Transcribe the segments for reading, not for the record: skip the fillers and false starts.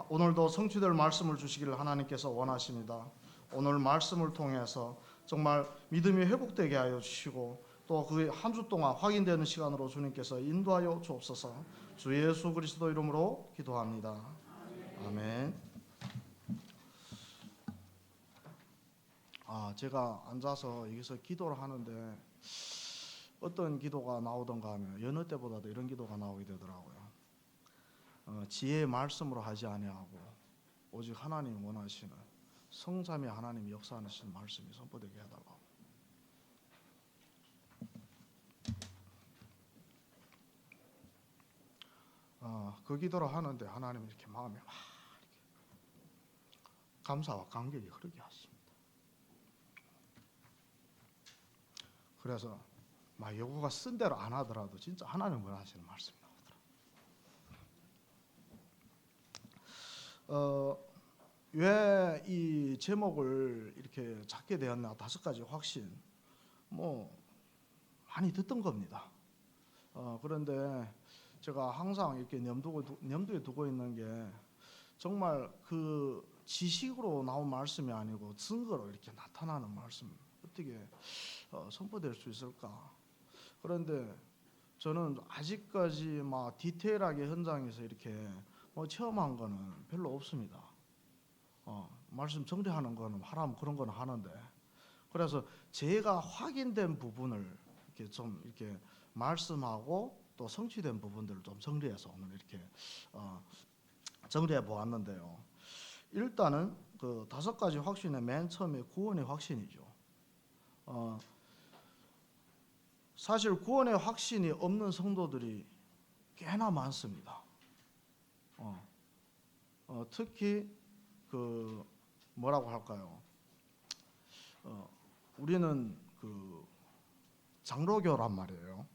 오늘도 성취될 말씀을 주시기를 하나님께서 원하십니다. 오늘 말씀을 통해서 정말 믿음이 회복되게 하여 주시고 또 그 한 주 동안 확인되는 시간으로 주님께서 인도하여 주옵소서. 주 예수 그리스도 이름으로 기도합니다. 아멘. 제가 앉아서 여기서 기도를 하는데 어떤 기도가 나오던가 하면 여느 때보다도 이런 기도가 나오게 되더라고요. 지혜의 말씀으로 하지 아니하고 오직 하나님 원하시는 성삼위 하나님 역사하시는 말씀이 선포되게 해달라고. 그 기도를 하는데 하나님이 이렇게 마음에 막 이렇게 감사와 감격이 흐르게 하십니다. 그래서 막 요구가 쓴 대로 안 하더라도 진짜 하나님 원하시는 말씀이 나오더라고요. 왜 이 제목을 이렇게 잡게 되었나? 5가지 확신. 많이 듣던 겁니다. 그런데 제가 항상 이렇게 염두에 두고 있는 게 정말 그 지식으로 나온 말씀이 아니고 증거로 이렇게 나타나는 말씀 어떻게 선포될 수 있을까? 그런데 저는 아직까지 막 디테일하게 현장에서 이렇게 체험한 거는 별로 없습니다. 말씀 정리하는 거는 하라면 그런 거는 하는데, 그래서 제가 확인된 부분을 이렇게 좀 이렇게 말씀하고 또 성취된 부분들을 좀 정리해서 오늘 이렇게 정리해 보았는데요. 일단은 그 5가지 확신의 맨 처음에 구원의 확신이죠. 사실 구원의 확신이 없는 성도들이 꽤나 많습니다. 특히 그 뭐라고 할까요? 우리는 그 장로교란 말이에요.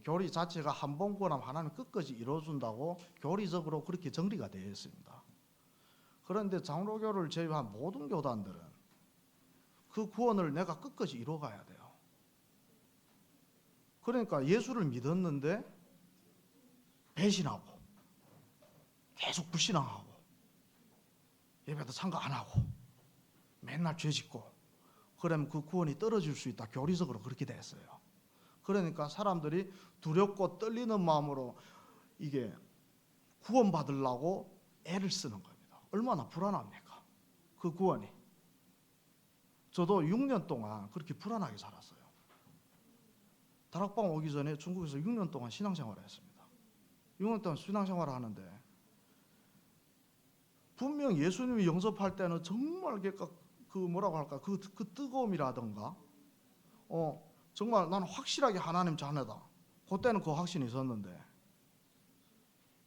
교리 자체가 한 번 구원하면 하나님 끝까지 이루어준다고 교리적으로 그렇게 정리가 되어 있습니다. 그런데 장로교를 제외한 모든 교단들은 그 구원을 내가 끝까지 이루어가야 돼요. 그러니까 예수를 믿었는데 배신하고 계속 불신앙하고 예배도 참가 안 하고 맨날 죄짓고 그러면 그 구원이 떨어질 수 있다. 교리적으로 그렇게 됐어요. 그러니까 사람들이 두렵고 떨리는 마음으로 이게 구원받으려고 애를 쓰는 겁니다. 얼마나 불안합니까? 그 구원이. 저도 6년 동안 그렇게 불안하게 살았어요. 다락방 오기 전에 중국에서 6년 동안 신앙생활을 했습니다. 6년 동안 신앙생활을 하는데 분명 예수님이 영접할 때는 정말 그 뭐라고 할까 그 뜨거움이라든가 정말 나는 확실하게 하나님 자녀다. 그때는 그 확신이 있었는데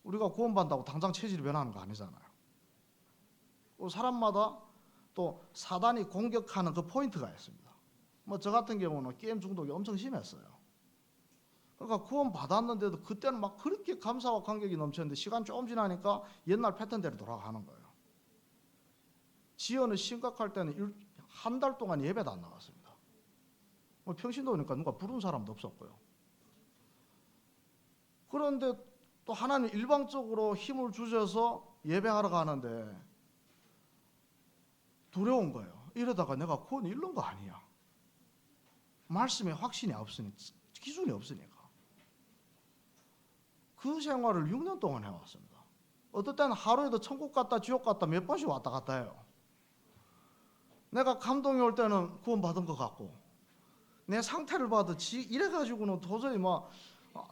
우리가 구원받는다고 당장 체질이 변하는 거 아니잖아요. 사람마다 또 사단이 공격하는 그 포인트가 있습니다. 저 같은 경우는 게임 중독이 엄청 심했어요. 그러니까 구원 받았는데도 그때는 막 그렇게 감사와 감격이 넘쳤는데 시간 조금 지나니까 옛날 패턴대로 돌아가는 거예요. 지연은 심각할 때는 한 달 동안 예배도 안 나갔습니다. 평신도 오니까 누가 부른 사람도 없었고요. 그런데 또 하나님 일방적으로 힘을 주셔서 예배하러 가는데 두려운 거예요. 이러다가 내가 구원 잃는 거 아니야. 말씀에 확신이 없으니까, 기준이 없으니까. 그 생활을 6년 동안 해왔습니다. 어떨 때는 하루에도 천국 갔다 지옥 갔다 몇 번씩 왔다 갔다 해요. 내가 감동이 올 때는 구원 받은 것 같고 내 상태를 봐도 이래가지고는 도저히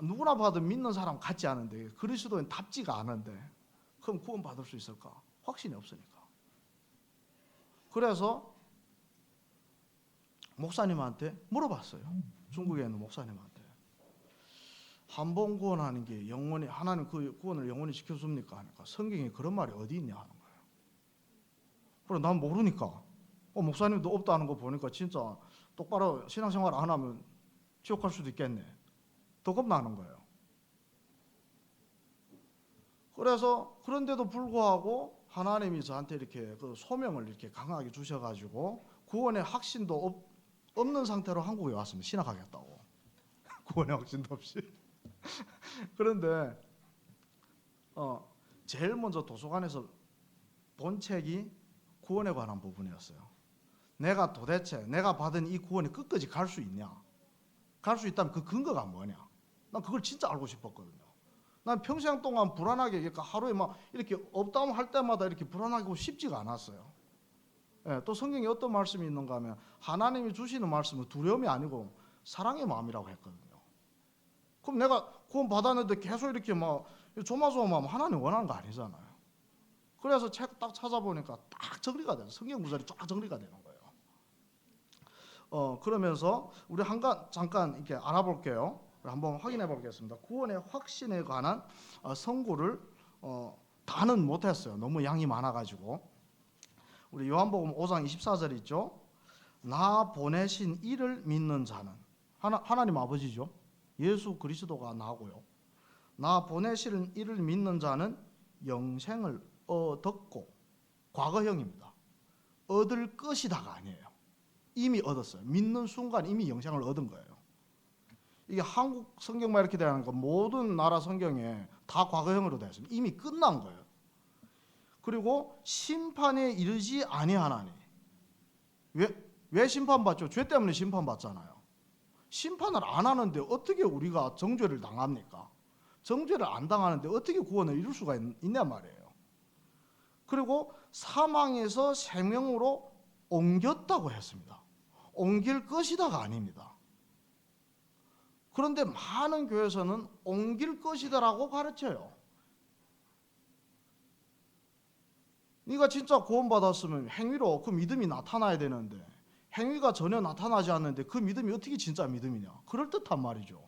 누구나 봐도 믿는 사람 같지 않은데 그리스도인답지가 않은데 그럼 구원 받을 수 있을까? 확신이 없으니까. 그래서 목사님한테 물어봤어요. 중국에 있는 목사님한테 한 번 구원하는 게 영원히 하나님 그 구원을 영원히 지켜줍니까? 하니까 성경에 그런 말이 어디 있냐 하는 거예요. 그래 난 모르니까 목사님도 없다는 거 보니까 진짜 똑바로 신앙생활 안 하면 지옥 갈 수도 있겠네. 더 겁나는 거예요. 그래서 그런데도 불구하고 하나님이 저한테 이렇게 그 소명을 이렇게 강하게 주셔가지고 구원의 확신도 없는 상태로 한국에 왔습니다. 신학하겠다고. 구원의 확신도 없이. 그런데 제일 먼저 도서관에서 본 책이 구원에 관한 부분이었어요. 내가 도대체 내가 받은 이 구원이 끝까지 갈 수 있냐? 갈 수 있다면 그 근거가 뭐냐? 난 그걸 진짜 알고 싶었거든요. 난 평생 동안 불안하게, 그러니까 하루에 막 이렇게 업다운 할 때마다 이렇게 불안하고 쉽지가 않았어요. 예, 또 성경에 어떤 말씀이 있는가 하면 하나님이 주시는 말씀은 두려움이 아니고 사랑의 마음이라고 했거든요. 그럼 내가 구원 받았는데 계속 이렇게 막 조마조마하면 하나님 원하는 거 아니잖아요. 그래서 책 딱 찾아보니까 딱 정리가 돼요. 성경 구절이 쫙 정리가 되는 거예요. 그러면서 우리 잠깐 이렇게 알아볼게요. 한번 확인해 보겠습니다. 구원의 확신에 관한 선고를 다는 못했어요. 너무 양이 많아가지고. 우리 요한복음 5장 24절 있죠. 나 보내신 이를 믿는 자는, 하나님 아버지죠. 예수 그리스도가 나고요. 나 보내신 이를 믿는 자는 영생을 얻었고, 과거형입니다. 얻을 것이다가 아니에요. 이미 얻었어요. 믿는 순간 이미 영생을 얻은 거예요. 이게 한국 성경만 이렇게 되는 거, 모든 나라 성경에 다 과거형으로 되어 있습니다. 이미 끝난 거예요. 그리고 심판에 이르지 아니하나니. 왜 심판받죠? 죄 때문에 심판받잖아요. 심판을 안 하는데 어떻게 우리가 정죄를 당합니까? 정죄를 안 당하는데 어떻게 구원을 이룰 수가 있냐 말이에요. 그리고 사망에서 생명으로 옮겼다고 했습니다. 옮길 것이다가 아닙니다. 그런데 많은 교회에서는 옮길 것이다라고 가르쳐요. 네가 진짜 구원받았으면 행위로 그 믿음이 나타나야 되는데 행위가 전혀 나타나지 않는데 그 믿음이 어떻게 진짜 믿음이냐? 그럴듯한 말이죠.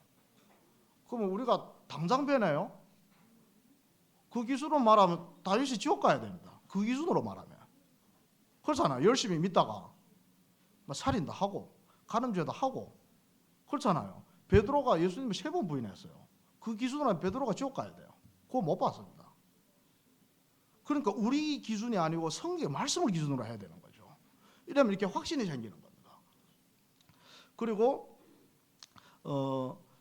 그러면 우리가 당장 변해요? 그 기준으로 말하면 다윗이 지옥 가야 됩니다. 그 기준으로 말하면. 그렇잖아요. 열심히 믿다가 살인도 하고 간음죄도 하고 그렇잖아요. 베드로가 예수님을 3번 부인했어요. 그 기준으로 하면 베드로가 지옥 가야 돼요. 그거 못 봤습니다. 그러니까 우리 기준이 아니고 성경 말씀을 기준으로 해야 되는 거죠. 이러면 이렇게 확신이 생기는 겁니다. 그리고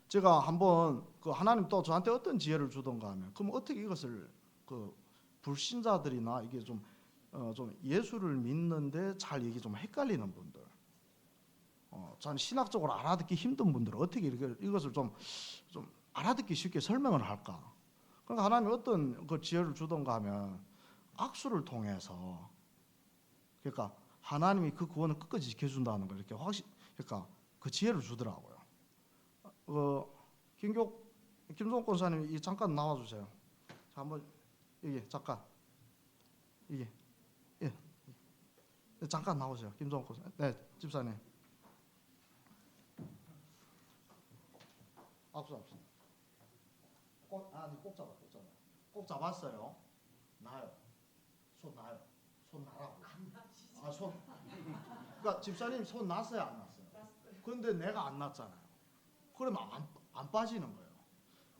제가 한번 하나님 또 저한테 어떤 지혜를 주던가 하면, 그럼 어떻게 이것을 불신자들이나 이게 좀 예수를 믿는데 잘 이게 좀 헷갈리는 분들, 저는 신학적으로 알아듣기 힘든 분들은 어떻게 이것을 좀 알아듣기 쉽게 설명을 할까? 그러니까 하나님이 어떤 그 지혜를 주던가 하면 악수를 통해서, 그러니까 하나님이 그 구원을 끝까지 지켜준다는 걸 이렇게 그러니까 그 지혜를 주더라고요. 김종국 권사님 잠깐 나와주세요. 자, 한번 이게 잠깐 잠깐 나오세요. 김종국 권사님. 네, 집사님. 악수. 꼭 잡았어요. 나요. 손 나요. 손 나라고. 그러니까 집사님 손 났어요, 안 났어요? 근데 내가 안 났잖아요. 그러면 안 빠지는 거예요.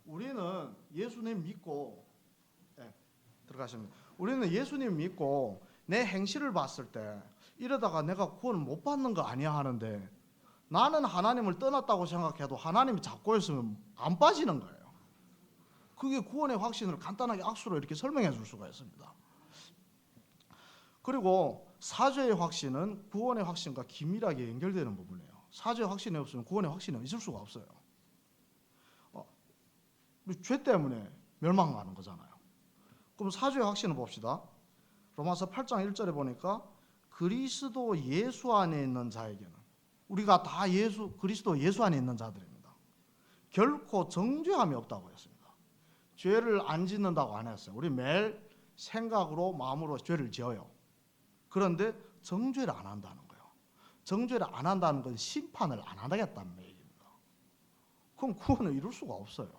우리는 예수님 믿고, 들어가시면, 우리는 예수님 믿고 내 행실을 봤을 때 이러다가 내가 구원을 못 받는 거 아니야 하는데, 나는 하나님을 떠났다고 생각해도 하나님이 잡고 있으면 안 빠지는 거예요. 그게 구원의 확신을 간단하게 악수로 이렇게 설명해 줄 수가 있습니다. 그리고 사죄의 확신은 구원의 확신과 긴밀하게 연결되는 부분이에요. 사죄의 확신이 없으면 구원의 확신은 있을 수가 없어요. 우리 죄 때문에 멸망하는 거잖아요. 그럼 사죄의 확신을 봅시다. 로마서 8장 1절에 보니까 그리스도 예수 안에 있는 자에게는, 우리가 다 그리스도 예수 안에 있는 자들입니다. 결코 정죄함이 없다고 했습니다. 죄를 안 짓는다고 안 했어요. 우리 매일 생각으로 마음으로 죄를 지어요. 그런데 정죄를 안 한다는 거예요. 정죄를 안 한다는 건 심판을 안 하겠다는 얘기입니다. 그럼 구원을 이룰 수가 없어요.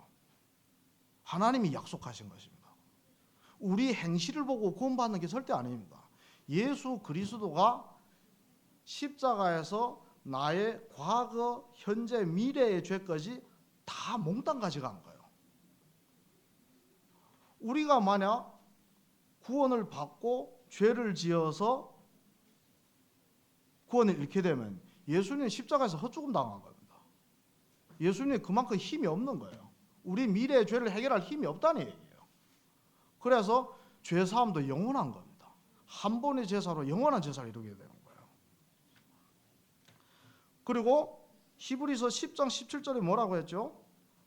하나님이 약속하신 것입니다. 우리 행실을 보고 구원받는 게 절대 아닙니다. 예수 그리스도가 십자가에서 나의 과거, 현재, 미래의 죄까지 다 몽땅 가져간 거예요. 우리가 만약 구원을 받고 죄를 지어서 구원을 잃게 되면 예수님은 십자가에서 헛죽음 당한 겁니다. 예수님은 그만큼 힘이 없는 거예요. 우리 미래의 죄를 해결할 힘이 없다는 얘기예요. 그래서 죄 사함도 영원한 겁니다. 한 번의 제사로 영원한 제사를 이루게 되는 거예요. 그리고 히브리서 10장 17절에 뭐라고 했죠?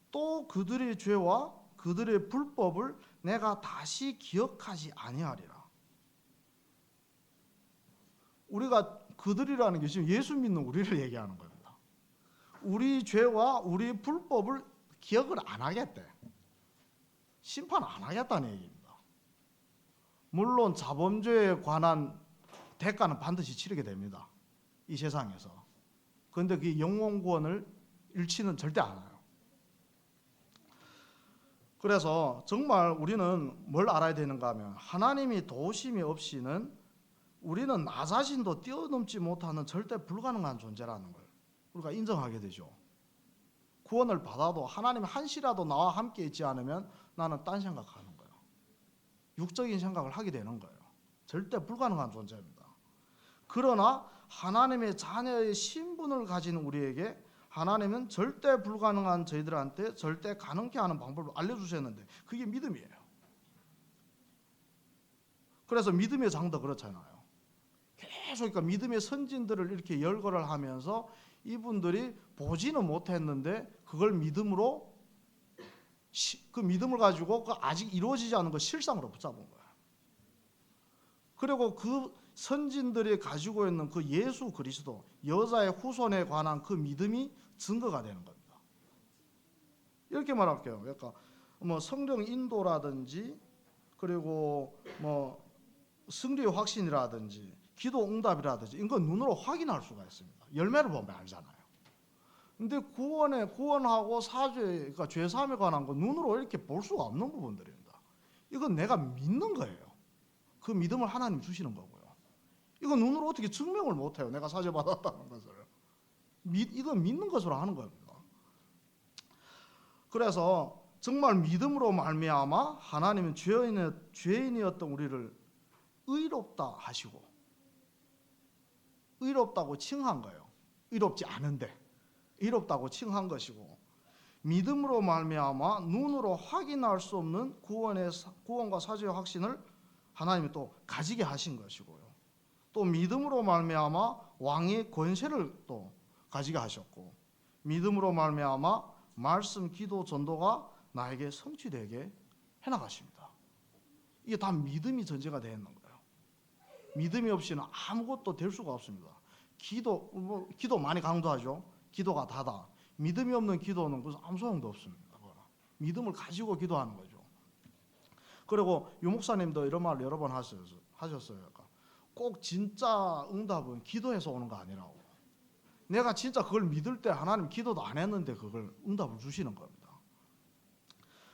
또 그들의 죄와 그들의 불법을 내가 다시 기억하지 아니하리라. 우리가 그들이라는 게 지금 예수 믿는 우리를 얘기하는 겁니다. 우리 죄와 우리 불법을 기억을 안 하겠대. 심판 안 하겠다는 얘기입니다. 물론 자범죄에 관한 대가는 반드시 치르게 됩니다. 이 세상에서. 그런데 그 영원 구원을 잃지는 절대 않아요. 그래서 정말 우리는 뭘 알아야 되는가 하면 하나님이 도우심이 없이는 우리는 나 자신도 뛰어넘지 못하는 절대 불가능한 존재라는 걸 우리가 인정하게 되죠. 구원을 받아도 하나님이 한시라도 나와 함께 있지 않으면 나는 딴 생각하는 거예요. 육적인 생각을 하게 되는 거예요. 절대 불가능한 존재입니다. 그러나 하나님의 자녀의 신분을 가진 우리에게 하나님은 절대 불가능한 저희들한테 절대 가능케 하는 방법을 알려주셨는데 그게 믿음이에요. 그래서 믿음의 장도 그렇잖아요. 계속 그러니까 믿음의 선진들을 이렇게 열거를 하면서 이분들이 보지는 못했는데 그걸 믿음으로 그 믿음을 가지고 그 아직 이루어지지 않은 걸 실상으로 붙잡은 거예요. 그리고 그 선진들이 가지고 있는 그 예수 그리스도 여자의 후손에 관한 그 믿음이 증거가 되는 겁니다. 이렇게 말할게요. 그러니까 뭐 성령 인도라든지 그리고 뭐 승리의 확신이라든지 기도 응답이라든지 이건 눈으로 확인할 수가 있습니다. 열매를 보면 알잖아요. 근데 구원하고 사죄, 그러니까 죄 사함에 관한 건 눈으로 이렇게 볼 수가 없는 부분들입니다. 이건 내가 믿는 거예요. 그 믿음을 하나님 주시는 거고요. 이건 눈으로 어떻게 증명을 못해요. 내가 사죄 받았다는 것을. 이건 믿는 것으로 하는 겁니다. 그래서 정말 믿음으로 말미암아 하나님은 죄인이었던 우리를 의롭다 하시고 의롭다고 칭한 거예요. 의롭지 않은데 의롭다고 칭한 것이고 믿음으로 말미암아 눈으로 확인할 수 없는 구원과 사죄의 확신을 하나님이 또 가지게 하신 것이고요. 또 믿음으로 말미암아 왕의 권세를 또 가지게 하셨고 믿음으로 말미암아 말씀, 기도, 전도가 나에게 성취되게 해나가십니다. 이게 다 믿음이 전제가 되어 있는 거예요. 믿음이 없이는 아무것도 될 수가 없습니다. 기도 많이 강조하죠. 기도가 다다. 믿음이 없는 기도는 그래서 아무 소용도 없습니다. 믿음을 가지고 기도하는 거죠. 그리고 유 목사님도 이런 말을 여러 번 하셨어요. 꼭 진짜 응답은 기도해서 오는 거 아니라고. 내가 진짜 그걸 믿을 때 하나님 기도도 안 했는데 그걸 응답을 주시는 겁니다.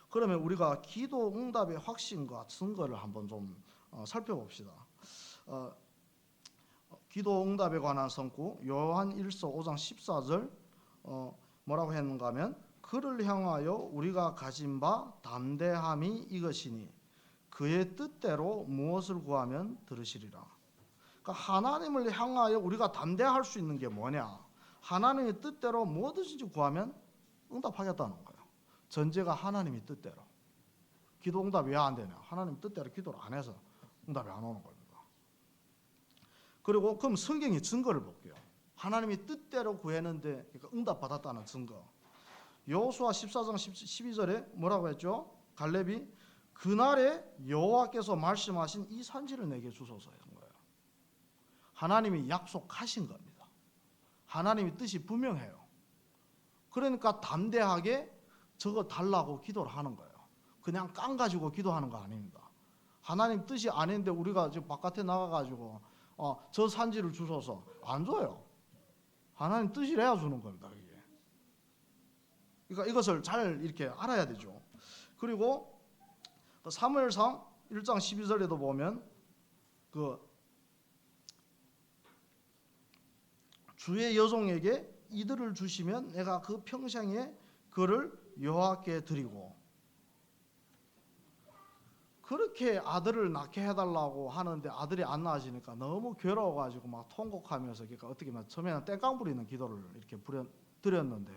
그러면 우리가 기도 응답의 확신과 증거를 한번 좀 살펴봅시다. 기도 응답에 관한 선구 요한 1서 5장 14절 뭐라고 했는가 하면 그를 향하여 우리가 가진 바 담대함이 이것이니 그의 뜻대로 무엇을 구하면 들으시리라. 그러니까 하나님을 향하여 우리가 담대할 수 있는 게 뭐냐? 하나님의 뜻대로 뭐든지 구하면 응답하겠다는 거예요. 전제가 하나님의 뜻대로. 기도 응답이 왜 안 되냐? 하나님 뜻대로 기도를 안 해서 응답이 안 오는 겁니다. 그리고 그럼 성경의 증거를 볼게요. 하나님이 뜻대로 구했는데 그러니까 응답 받았다는 증거. 여호수아 14장 12절에 뭐라고 했죠? 갈렙이 그날에 여호와께서 말씀하신 이 산지를 내게 주소서 한 거예요. 하나님이 약속하신 겁니다. 하나님의 뜻이 분명해요. 그러니까 담대하게 저거 달라고 기도를 하는 거예요. 그냥 깡 가지고 기도하는 거 아닙니다. 하나님 뜻이 아닌데 우리가 지금 바깥에 나가가지고 저 산지를 주소서 안 줘요. 하나님 뜻이래야 주는 겁니다. 이게. 그러니까 이것을 잘 이렇게 알아야 되죠. 그리고 사무엘상 1장 12절에도 보면 그 주의 여종에게 이들을 주시면 내가 그 평생에 그를 여호와께 드리고 그렇게 아들을 낳게 해달라고 하는데 아들이 안 낳아지니까 너무 괴로워가지고 막 통곡하면서 그러니까 어떻게 보면 처음에는 땡깡 부리는 기도를 이렇게 드렸는데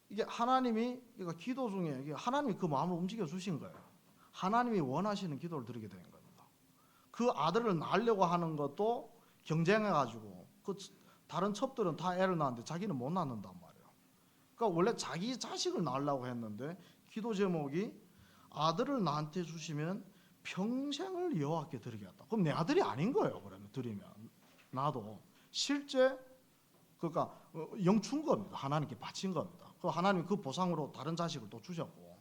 이게 하나님이 그러니까 기도 중에 이게 하나님이 그 마음을 움직여 주신 거예요. 하나님이 원하시는 기도를 드리게 된 겁니다. 그 아들을 낳으려고 하는 것도 경쟁해가지고 그 다른 첩들은 다 애를 낳았는데 자기는 못 낳는단 말이에요. 그러니까 원래 자기 자식을 낳으려고 했는데 기도 제목이 아들을 나한테 주시면 평생을 여호와께 드리겠다. 그럼 내 아들이 아닌 거예요. 그러면 드리면 나도 실제 그러니까 영춘 겁니다. 하나님께 바친 겁니다. 그 하나님 그 보상으로 다른 자식을 또 주셨고,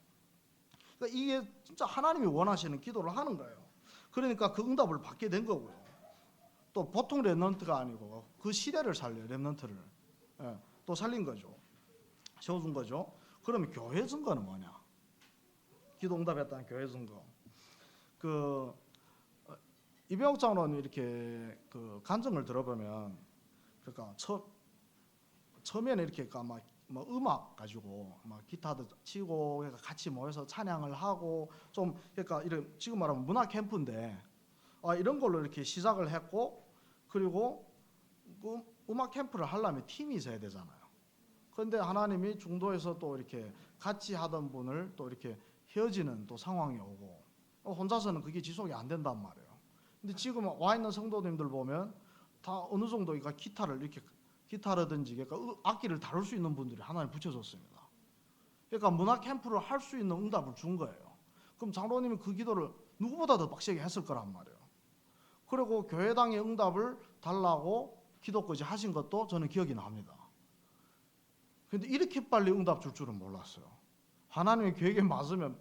그러니까 이게 진짜 하나님이 원하시는 기도를 하는 거예요. 그러니까 그 응답을 받게 된 거고요. 또 보통 렘넌트가 아니고 그 시대를 살려요. 렘넌트를 또 살린 거죠. 세워준 거죠. 그러면 교회 증거는 뭐냐? 기도 응답했다는 교회 증거. 그 이병옥 장로님 이렇게 그 간증을 들어보면, 그러니까 처음에는 이렇게 막 뭐 음악 가지고 막 기타도 치고 그러니까 같이 모여서 찬양을 하고 좀 그러니까 이런 지금 말하면 문화 캠프인데 이런 걸로 이렇게 시작을 했고, 그리고 그 음악 캠프를 하려면 팀이 있어야 되잖아요. 그런데 하나님이 중도에서 또 이렇게 같이 하던 분을 또 이렇게 헤어지는 또 상황이 오고 혼자서는 그게 지속이 안 된단 말이에요. 근데 지금 와 있는 성도님들 보면 다 어느 정도 그러니까 기타를 이렇게 기타라든지 그러니까 악기를 다룰 수 있는 분들이 하나님 붙여줬습니다. 그러니까 문화 캠프를 할 수 있는 응답을 준 거예요. 그럼 장로님이 그 기도를 누구보다 더 빡세게 했을 거란 말이에요. 그리고 교회당의 응답을 달라고 기도까지 하신 것도 저는 기억이 납니다. 근데 이렇게 빨리 응답 줄 줄은 몰랐어요. 하나님의 계획에 맞으면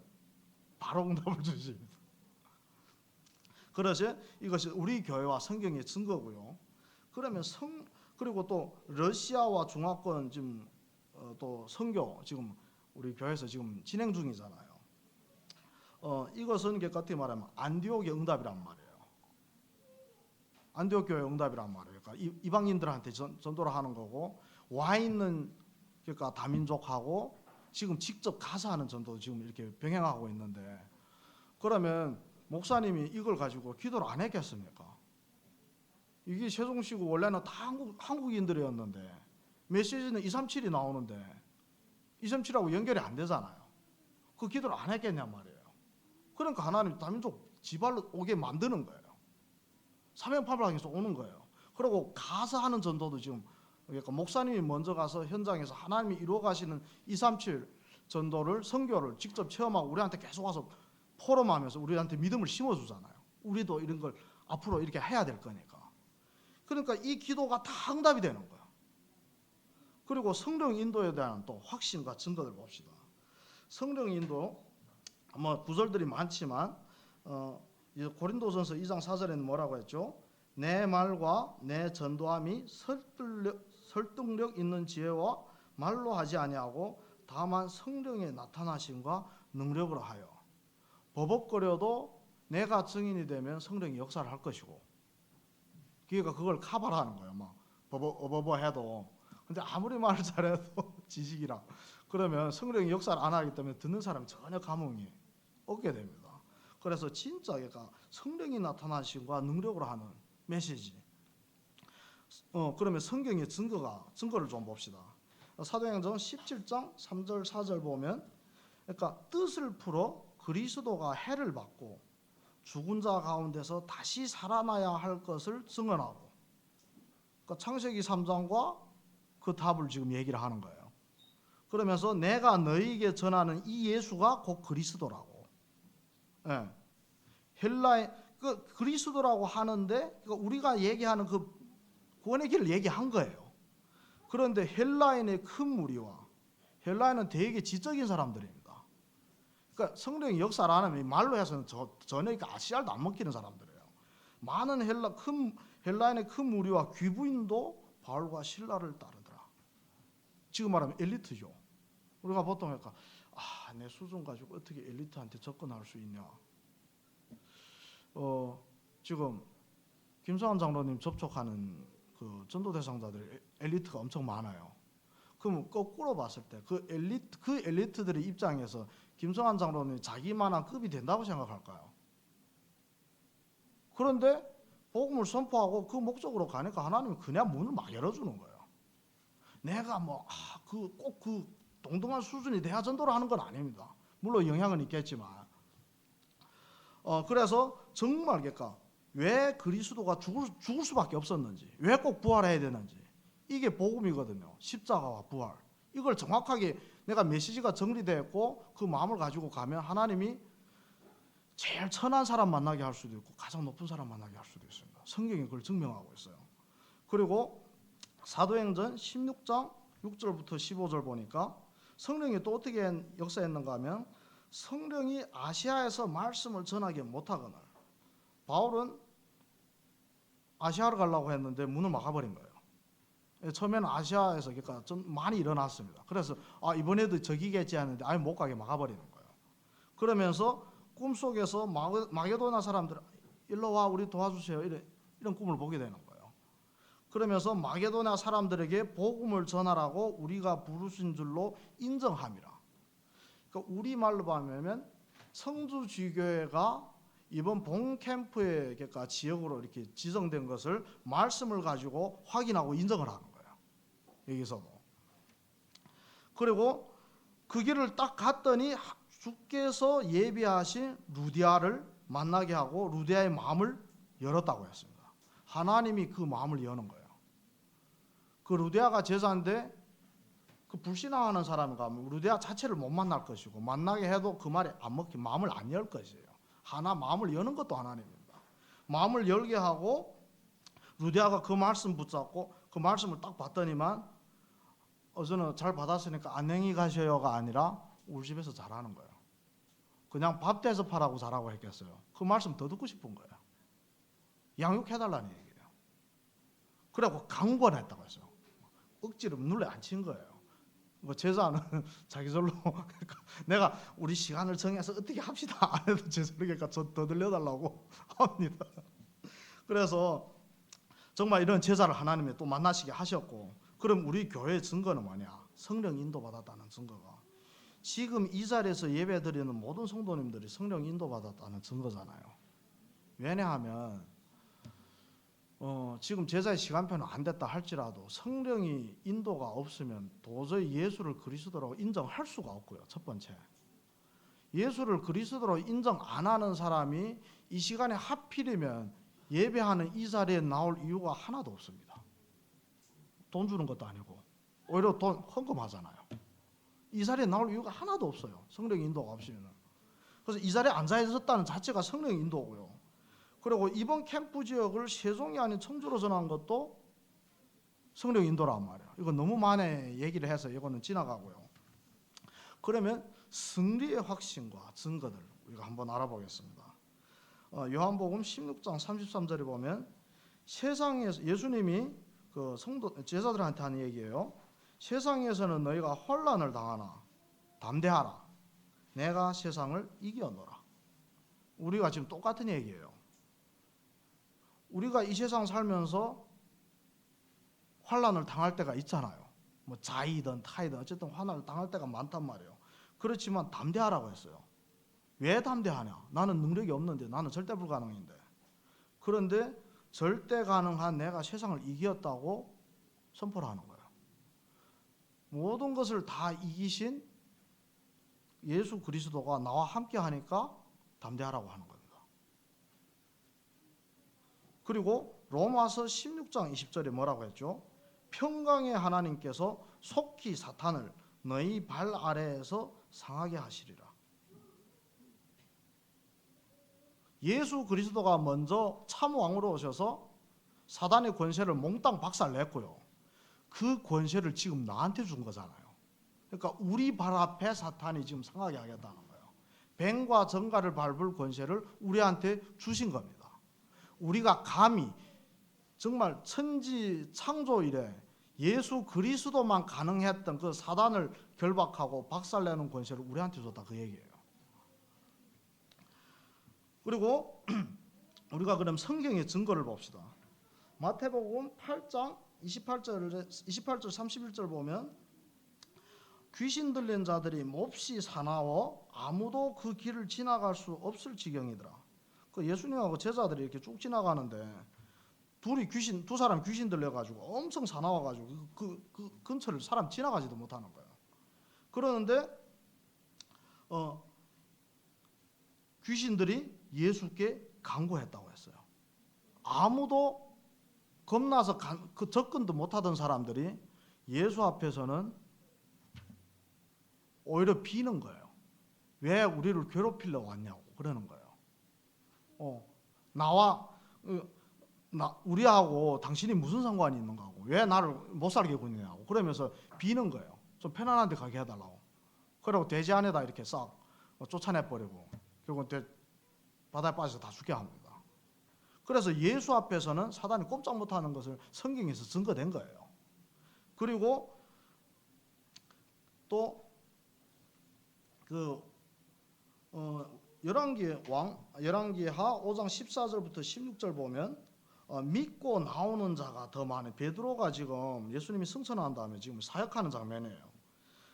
바로 응답을 주십니다. 그래서 이것이 우리 교회와 성경의 증거고요. 그러면 그리고 또 러시아와 중화권 지금 또 선교 지금 우리 교회에서 지금 진행 중이잖아요. 이것은 어떻게 말하면 안디옥의 응답이란 말이에요. 안디옥 교회 응답이란 말이에요. 그러니까 이방인들한테 전도를 하는 거고, 와 있는 그러니까 다민족하고 지금 직접 가서 하는 전도도 지금 이렇게 병행하고 있는데, 그러면 목사님이 이걸 가지고 기도를 안 했겠습니까? 이게 세종시고 원래는 다 한국인들이었는데 메시지는 237이 나오는데 237하고 연결이 안 되잖아요. 그 기도를 안 했겠냔 말이에요. 그러니까 하나님 다민족 지발로 오게 만드는 거예요. 사명팔방에서 오는 거예요. 그리고 가서 하는 전도도 지금 그러니까 목사님이 먼저 가서 현장에서 하나님이 이루어 가시는 237 전도를 선교를 직접 체험하고 우리한테 계속 와서 포럼하면서 우리한테 믿음을 심어주잖아요. 우리도 이런 걸 앞으로 이렇게 해야 될 거니까. 그러니까 이 기도가 다 응답이 되는 거예요. 그리고 성령 인도에 대한 또 확신과 증거를 봅시다. 성령 인도 뭐 구절들이 많지만 고린도전서 2장 4절에는 뭐라고 했죠? 내 말과 내 전도함이 설득력 있는 지혜와 말로 하지 아니하고 다만 성령의 나타나심과 능력으로 하여. 버벅거려도 내가 증인이 되면 성령이 역사를 할 것이고, 그러니까 그걸 카바라는 거예요. 막 버버버 해도. 근데 아무리 말을 잘해도 지식이라 그러면 성령이 역사를 안 하기 때문에 듣는 사람이 전혀 감흥이 없게 됩니다. 그래서 진짜 그러니까 성령이 나타나심과 능력으로 하는 메시지. 그러면 성경의 증거를 좀 봅시다. 사도행전 17장 3절 4절 보면, 그러니까 뜻을 풀어 그리스도가 해를 받고 죽은 자 가운데서 다시 살아나야 할 것을 증언하고, 그러니까 창세기 3장과 그 답을 지금 얘기를 하는 거예요. 그러면서 내가 너희에게 전하는 이 예수가 곧 그리스도라고. 예. 헬라의 그 그리스도라고 하는데 그러니까 우리가 얘기하는 그 구원의 길을 얘기한 거예요. 그런데 헬라인의 큰 무리와 헬라인은 되게 지적인 사람들입니다. 그러니까 성령이 역사를 안 하면 말로 해서는 전혀 아시알도 안 먹히는 사람들이에요. 많은 헬라인의 큰 무리와 귀부인도 바울과 실라를 따르더라. 지금 말하면 엘리트죠. 우리가 보통 그러니까 내 수준 가지고 어떻게 엘리트한테 접근할 수 있냐. 지금 김성환 장로님 접촉하는 그 전도 대상자들 엘리트가 엄청 많아요. 그럼 거꾸로 봤을 때 그 엘리트들의 입장에서 김성환 장로님이 자기만한 급이 된다고 생각할까요? 그런데 복음을 선포하고 그 목적으로 가니까 하나님이 그냥 문을 막 열어주는 거예요. 내가 꼭 그 동등한 수준이 돼야 전도를 하는 건 아닙니다. 물론 영향은 있겠지만. 그래서 정말 그러니까 왜 그리스도가 죽을 수밖에 없었는지, 왜 꼭 부활해야 되는지, 이게 복음이거든요. 십자가와 부활. 이걸 정확하게 내가 메시지가 정리되었고 그 마음을 가지고 가면 하나님이 제일 천한 사람 만나게 할 수도 있고 가장 높은 사람 만나게 할 수도 있습니다. 성경이 그걸 증명하고 있어요. 그리고 사도행전 16장 6절부터 15절 보니까 성령이 또 어떻게 역사했는가 하면, 성령이 아시아에서 말씀을 전하게 못하거늘, 바울은 아시아를 가려고 했는데 문을 막아버린 거예요. 처음에는 아시아에서 그러니까 좀 많이 일어났습니다. 그래서 이번에도 저기겠지 하는데 아예 못 가게 막아버리는 거예요. 그러면서 꿈속에서 마게도나 사람들 일로 와 우리 도와주세요 이런 꿈을 보게 되는 거예요. 그러면서 마게도나 사람들에게 복음을 전하라고 우리가 부르신 줄로 인정함이라. 그러니까 우리말로 보면 성주지교회가 이번 봄캠프의 그러니까 지역으로 이렇게 지정된 것을 말씀을 가지고 확인하고 인정을 하는 거예요. 여기서도. 그리고 그 길을 딱 갔더니 주께서 예비하신 루디아를 만나게 하고 루디아의 마음을 열었다고 했습니다. 하나님이 그 마음을 여는 거예요. 그 루디아가 제자인데 그 불신앙하는 사람이 가면 루디아 자체를 못 만날 것이고, 만나게 해도 그 말이 안 먹히 마음을 안 열 것이에요. 하나 마음을 여는 것도 하나님입니다. 마음을 열게 하고 루디아가 그 말씀 붙잡고 그 말씀을 딱 봤더니만 저는 잘 받았으니까 안녕히 가셔요가 아니라 우리 집에서 잘하는 거예요. 그냥 밥 대접하라고 잘하고 했겠어요. 그 말씀 더 듣고 싶은 거예요. 양육해달라는 얘기예요. 그래갖고 강권했다고 했어요. 억지로 눌러 앉힌 거예요. 뭐 제자는 자기 절로 내가 우리 시간을 정해서 어떻게 합시다 안 해도 제자니까 저 더 들려달라고 합니다. 그래서 정말 이런 제자를 하나님이 또 만나시게 하셨고, 그럼 우리 교회의 증거는 뭐냐? 성령 인도받았다는 증거가 지금 이 자리에서 예배드리는 모든 성도님들이 성령 인도받았다는 증거잖아요. 왜냐하면 지금 제자의 시간표는 안 됐다 할지라도 성령이 인도가 없으면 도저히 예수를 그리스도라고 인정할 수가 없고요. 첫 번째, 예수를 그리스도로 인정 안 하는 사람이 이 시간에 하필이면 예배하는 이 자리에 나올 이유가 하나도 없습니다. 돈 주는 것도 아니고 오히려 돈 헌금하잖아요. 이 자리에 나올 이유가 하나도 없어요. 성령의 인도가 없으면. 그래서 이 자리에 앉아 있었다는 자체가 성령의 인도고요. 그리고 이번 캠프 지역을 세종이 아닌 청주로 전한 것도 성령 인도란 말이에요. 이거 너무 많이 얘기를 해서 이거는 지나가고요. 그러면 승리의 확신과 증거들 우리가 한번 알아보겠습니다. 요한복음 16장 33절에 보면 세상에서 예수님이 그 성도 제자들한테 하는 얘기예요. 세상에서는 너희가 혼란을 당하나 담대하라. 내가 세상을 이겨노라. 우리가 지금 똑같은 얘기예요. 우리가 이 세상 살면서 환난을 당할 때가 있잖아요. 뭐 자이든 타이든 어쨌든 환난을 당할 때가 많단 말이에요. 그렇지만 담대하라고 했어요. 왜 담대하냐? 나는 능력이 없는데, 나는 절대 불가능인데. 그런데 절대 가능한 내가 세상을 이겼다고 선포를 하는 거예요. 모든 것을 다 이기신 예수 그리스도가 나와 함께 하니까 담대하라고 하는 겁니다. 그리고 로마서 16장 20절에 뭐라고 했죠? 평강의 하나님께서 속히 사탄을 너희 발 아래에서 상하게 하시리라. 예수 그리스도가 먼저 참왕으로 오셔서 사단의 권세를 몽땅 박살냈고요. 그 권세를 지금 나한테 준 거잖아요. 그러니까 우리 발 앞에 사탄이 지금 상하게 하겠다는 거예요. 뱀과 정갈을 밟을 권세를 우리한테 주신 겁니다. 우리가 감히 정말 천지 창조 이래 예수 그리스도만 가능했던 그 사단을 결박하고 박살내는 권세를 우리한테 줬다, 그 얘기예요. 그리고 우리가 그럼 성경의 증거를 봅시다. 마태복음 8장 28절 31절 보면 귀신 들린 자들이 몹시 사나워 아무도 그 길을 지나갈 수 없을 지경이더라. 그 예수님하고 제자들이 이렇게 쭉 지나가는데 두 사람 귀신 들려가지고 엄청 사나워가지고 그 근처를 사람 지나가지도 못하는 거예요. 그러는데 귀신들이 예수께 간구했다고 했어요. 아무도 겁나서 그 접근도 못하던 사람들이 예수 앞에서는 오히려 비는 거예요. 왜 우리를 괴롭히려고 왔냐고 그러는 거예요. 우리하고 당신이 무슨 상관이 있는가 하고 왜 나를 못 살게 굴리냐고 그러면서 비는 거예요. 좀 편안한 데 가게 해달라고. 그리고 돼지 안에다 이렇게 싹 쫓아내버리고 결국은 바다에 빠져서 다 죽게 합니다. 그래서 예수 앞에서는 사단이 꼼짝 못하는 것을 성경에서 증거된 거예요. 그리고 또 열왕기하 5장 14절부터 16절 보면 믿고 나오는 자가 더 많아요. 베드로가 지금 예수님이 승천한 다음에 지금 사역하는 장면이에요.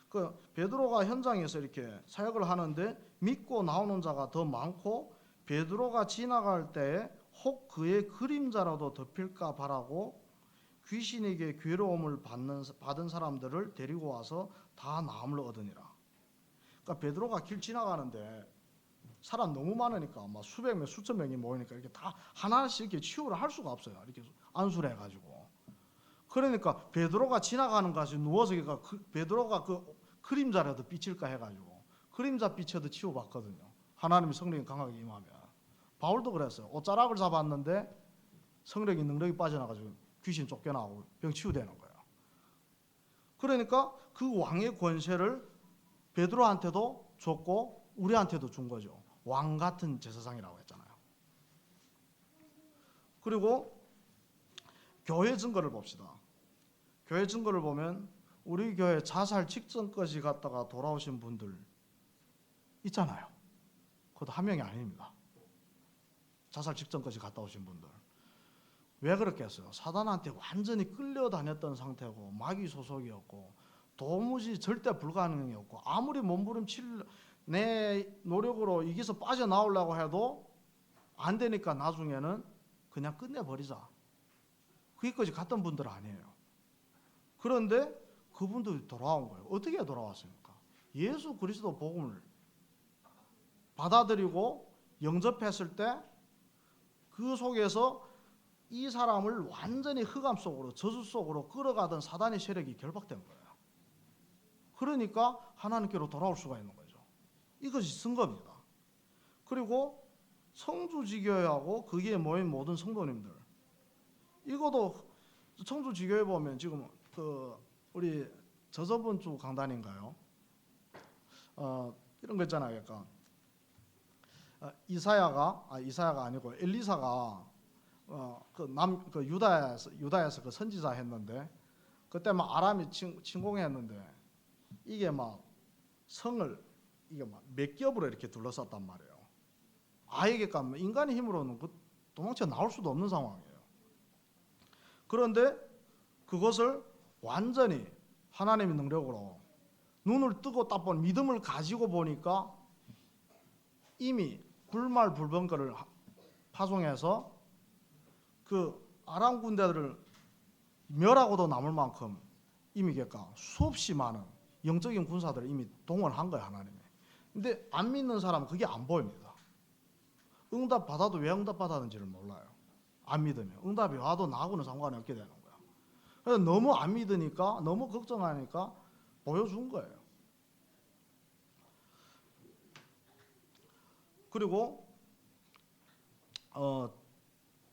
그 베드로가 현장에서 이렇게 사역을 하는데 믿고 나오는 자가 더 많고 베드로가 지나갈 때에 혹 그의 그림자라도 덮일까 바라고 귀신에게 괴로움을 받은 사람들을 데리고 와서 다 나음을 얻으니라. 그러니까 베드로가 길 지나가는데 사람 너무 많으니까 막 수백 명, 수천 명이 모이니까 이렇게 다 하나씩 이렇게 치유를 할 수가 없어요. 이렇게 안수를 해가지고. 그러니까 베드로가 지나가는 것이 누워서 베드로가 그 그림자라도 비칠까 해가지고 그림자 비쳐도 치유받거든요. 하나님의 성령이 강하게 임하면. 바울도 그랬어요. 옷자락을 잡았는데 성령의 능력이 빠져나가지고 귀신 쫓겨나고 병 치유되는 거예요. 그러니까 그 왕의 권세를 베드로한테도 줬고 우리한테도 준 거죠. 왕 같은 제사장이라고 했잖아요. 그리고 교회 증거를 봅시다. 교회 증거를 보면 우리 교회 자살 직전까지 갔다가 돌아오신 분들 있잖아요. 그것도 한 명이 아닙니다. 자살 직전까지 갔다 오신 분들. 왜 그렇게 했어요? 사단한테 완전히 끌려다녔던 상태고 마귀 소속이었고 도무지 절대 불가능이었고 아무리 몸부림칠 내 노력으로 이기서 빠져나오려고 해도 안 되니까 나중에는 그냥 끝내버리자. 거기까지 갔던 분들 아니에요. 그런데 그분들이 돌아온 거예요. 어떻게 돌아왔습니까? 예수 그리스도 복음을 받아들이고 영접했을 때 그 속에서 이 사람을 완전히 흑암 속으로 저주 속으로 끌어가던 사단의 세력이 결박된 거예요. 그러니까 하나님께로 돌아올 수가 있는 거죠. 이것이 증거입니다. 그리고 청주지교회하고 거기에 모인 모든 성도님들, 이것도 청주지교회 보면 지금 우리 저번 주 강단인가요? 이런 거 있잖아요. 약간 이사야가 아니고 엘리사가 유다에서 그 선지자 했는데 그때 막 아람이 침공했는데 이게 막 성을 이게 막 몇 겹으로 이렇게 둘러쌌단 말이에요. 아예 가면 인간의 힘으로는 도망쳐 나올 수도 없는 상황이에요. 그런데 그것을 완전히 하나님의 능력으로 눈을 뜨고 딱 본 믿음을 가지고 보니까 이미 불말불변거를 파송해서 그 아람 군대들을 멸하고도 남을 만큼 이미 수없이 많은 영적인 군사들을 이미 동원한 거예요, 하나님이. 근데 안 믿는 사람은 그게 안 보입니다. 응답 받아도 왜 응답 받았는지를 몰라요. 안 믿으면 응답이 와도 나하고는 상관이 없게 되는 거야. 그래서 너무 안 믿으니까 너무 걱정하니까 보여준 거예요. 그리고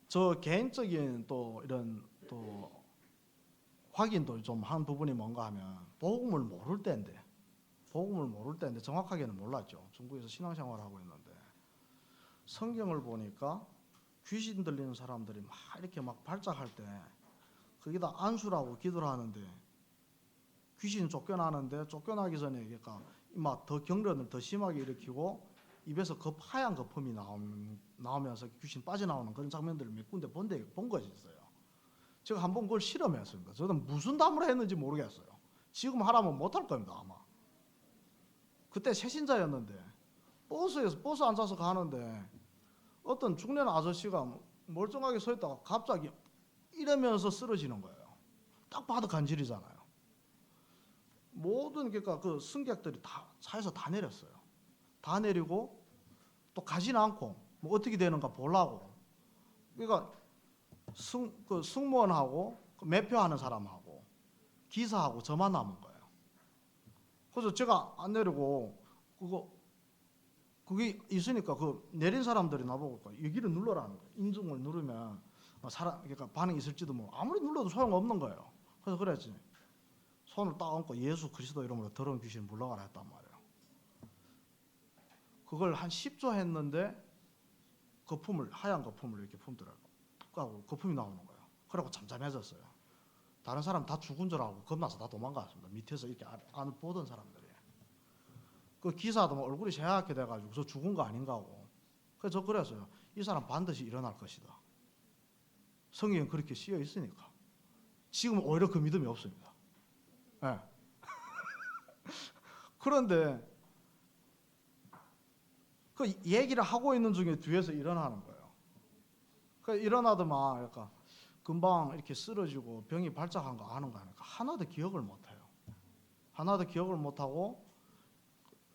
저 개인적인 또 이런 또 확인도 좀 한 부분이 뭔가 하면 복음을 모를 때인데 정확하게는 몰랐죠. 중국에서 신앙생활을 하고 있는데 성경을 보니까 귀신 들리는 사람들이 막 이렇게 막 발작할 때 거기다 안수라고 기도를 하는데 귀신이 쫓겨나는데 쫓겨나기 전에 막 더 경련을 더 심하게 일으키고 입에서 하얀 거품이 나오면서 귀신 빠져나오는 그런 장면들을 몇 군데 본 것이 있어요. 제가 한번 그걸 실험했습니다. 저는 무슨 담을 했는지 모르겠어요. 지금 하라면 못할 겁니다, 아마. 그때 새신자였는데 버스 앉아서 가는데 어떤 중년 아저씨가 멀쩡하게 서 있다가 갑자기 이러면서 쓰러지는 거예요. 딱 봐도 간질이잖아요. 모든 그 승객들이 다 차에서 다 내렸어요. 다 내리고 또 가지는 않고 뭐 어떻게 되는가 보려고. 그러니까 승무원하고 그 매표하는 사람하고 기사하고 저만 남은 거예요. 그래서 제가 안 내리고 그게 있으니까 그 내린 사람들이 나보고 여기를 눌러라는 거예요. 인중을 누르면 그러니까 반응이 있을지도 뭐 아무리 눌러도 소용없는 거예요. 그래서 그랬지. 손을 딱 얹고 예수 그리스도 이름으로 더러운 귀신 물러가라 했단 말이에요. 그걸 한 10조 했는데 하얀 거품을 이렇게 품더라고. 툭 하고 거품이 나오는 거예요. 그러고 잠잠해졌어요. 다른 사람 다 죽은 줄 알고 겁나서 다 도망갔습니다. 밑에서 이렇게 안을 보던 사람들이. 그 기사도 뭐 얼굴이 새하얗게 돼가지고 저 죽은 거 아닌가 하고. 그래서 저 그랬어요. 이 사람 반드시 일어날 것이다. 성경에 그렇게 쓰여 있으니까. 지금 오히려 그 믿음이 없습니다. 네. 그런데 그 얘기를 하고 있는 중에 뒤에서 일어나는 거예요. 그 일어나더만 그러니까 금방 이렇게 쓰러지고 병이 발작한 거 아는 거 아니까 하나도 기억을 못해요. 하나도 기억을 못하고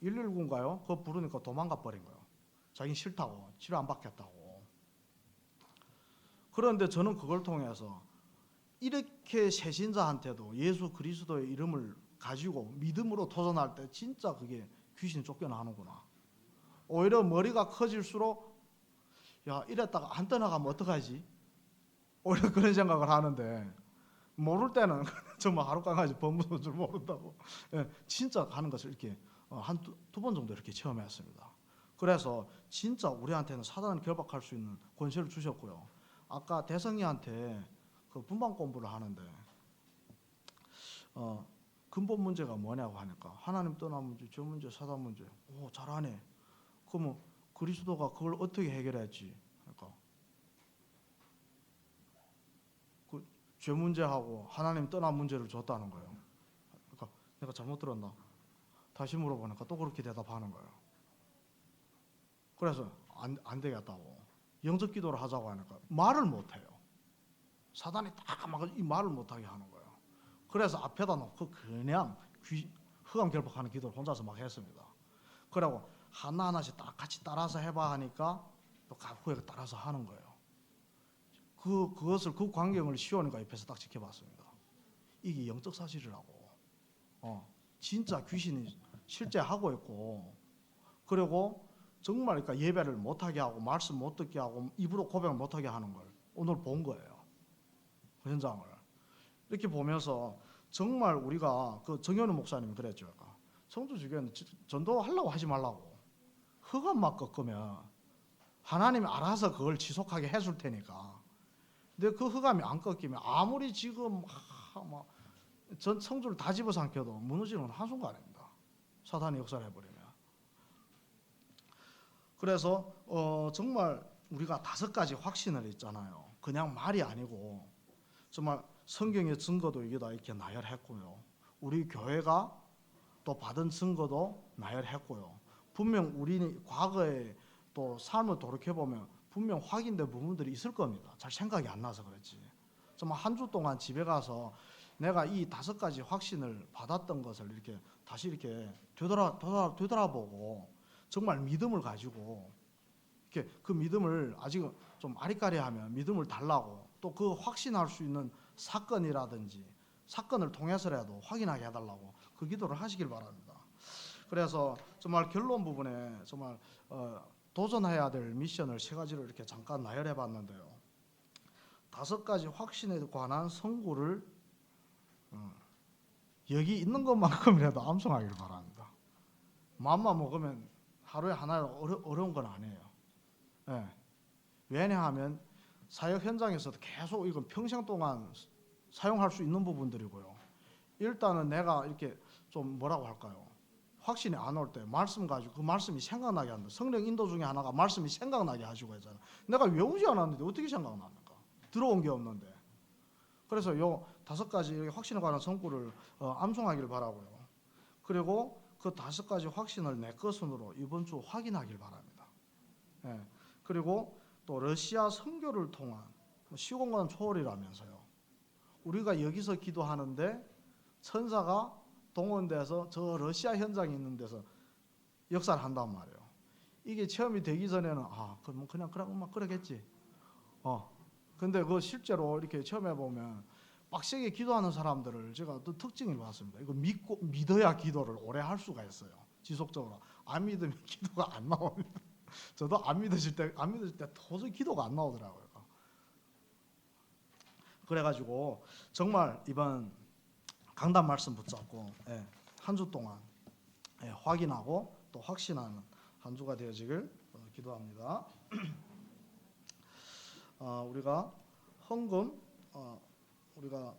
119인가요? 그거 부르니까 도망가 버린 거예요. 자기는 싫다고 치료 안 받겠다고. 그런데 저는 그걸 통해서 이렇게 새신자한테도 예수 그리스도의 이름을 가지고 믿음으로 도전할 때 진짜 그게 귀신이 쫓겨나는구나. 오히려 머리가 커질수록 야 이랬다가 안 떠나가면 어떡하지? 오히려 그런 생각을 하는데 모를 때는 정말 하루 강아지 범무는 줄 모른다고. 예, 진짜 가는 것을 이렇게 한 두 번 정도 이렇게 체험했습니다. 그래서 진짜 우리한테는 사단을 결박할 수 있는 권세를 주셨고요. 아까 대성이한테 그 분방 공부를 하는데 근본 문제가 뭐냐고 하니까 하나님 떠난 문제, 저 문제, 사단 문제. 오 잘하네. 그러면 그리스도가 그걸 어떻게 해결했지? 그러니까 그 죄 문제하고 하나님 떠난 문제를 줬다는 거예요. 그러니까 내가 잘못 들었나? 다시 물어보니까 또 그렇게 대답하는 거예요. 그래서 안 되겠다고 영접 기도를 하자고 하니까 말을 못해요. 사단이 딱 막 이 말을 못하게 하는 거예요. 그래서 앞에다 놓고 그냥 흑암 결박하는 기도를 혼자서 막 했습니다. 그리고 하나하나씩 딱 같이 따라서 해봐 하니까 또 후에 따라서 하는 거예요. 그것을 그 광경을 시온이가 옆에서 딱 지켜봤습니다. 이게 영적 사실이라고. 진짜 귀신이 실제 하고 있고, 그리고 정말 그러니까 예배를 못하게 하고 말씀 못 듣게 하고 입으로 고백 못하게 하는 걸 오늘 본 거예요. 그 현장을 이렇게 보면서 정말 우리가 그 정현우 목사님이 그랬죠. 성도주교는 전도하려고 하지 말라고. 흑암만 꺾으면 하나님이 알아서 그걸 지속하게 해줄 테니까. 근데 그 흑암이 안 꺾이면 아무리 지금 전 성주를 다 집어삼켜도 무너지는 건 한순간입니다. 사단이 역사를 해버리면. 그래서 정말 우리가 5가지 확신을 했잖아요. 그냥 말이 아니고 정말 성경의 증거도 이게 다 이렇게 나열했고요. 우리 교회가 또 받은 증거도 나열했고요. 분명 우리 과거에 또 삶을 돌이켜보면 분명 확인된 부분들이 있을 겁니다. 잘 생각이 안 나서 그렇지. 정말 한 주 동안 집에 가서 내가 이 5가지 확신을 받았던 것을 이렇게 다시 이렇게 되돌아보고 정말 믿음을 가지고 이렇게 그 믿음을 아직 좀 아리까리하면 믿음을 달라고 또 그 확신할 수 있는 사건이라든지 사건을 통해서라도 확인하게 해달라고 그 기도를 하시길 바랍니다. 그래서 정말 결론 부분에 정말 도전해야 될 미션을 3가지로 이렇게 잠깐 나열해봤는데요. 5가지 확신에 관한 선구를 여기 있는 것만큼이라도 암송하길 바랍니다. 마음만 먹으면 하루에 하나 어려운 건 아니에요. 네. 왜냐하면 사역 현장에서도 계속 이건 평생 동안 사용할 수 있는 부분들이고요. 일단은 내가 이렇게 좀 뭐라고 할까요? 확신이 안 올 때 말씀 가지고 그 말씀이 생각나게 한다. 성령 인도 중에 하나가 말씀이 생각나게 하시고 했잖아요. 내가 외우지 않았는데 어떻게 생각납니까? 들어온 게 없는데. 그래서 요 5가지 확신에 관한 성구를 암송하기를 바라고요. 그리고 그 5가지 확신을 내 것으로 이번 주 확인하길 바랍니다. 예. 그리고 또 러시아 선교를 통한 시공간 초월이라면서요. 우리가 여기서 기도하는데 천사가 동원돼서 저 러시아 현장에 있는 데서 역사를 한단 말이에요. 이게 체험이 되기 전에는 그럼 그냥 그러겠지. 근데 그 실제로 이렇게 체험해 보면 빡세게 기도하는 사람들을 제가 또 특징을 봤습니다. 이거 믿어야 기도를 오래 할 수가 있어요. 지속적으로. 안 믿으면 기도가 안 나옵니다. 저도 안 믿으실 때 도저히 기도가 안 나오더라고요. 그래가지고 정말 이번 강단 말씀 붙잡고 한 주 동안 확인하고 또 확신하는 한 주가 되어지길 기도합니다. 우리가 헌금 우리가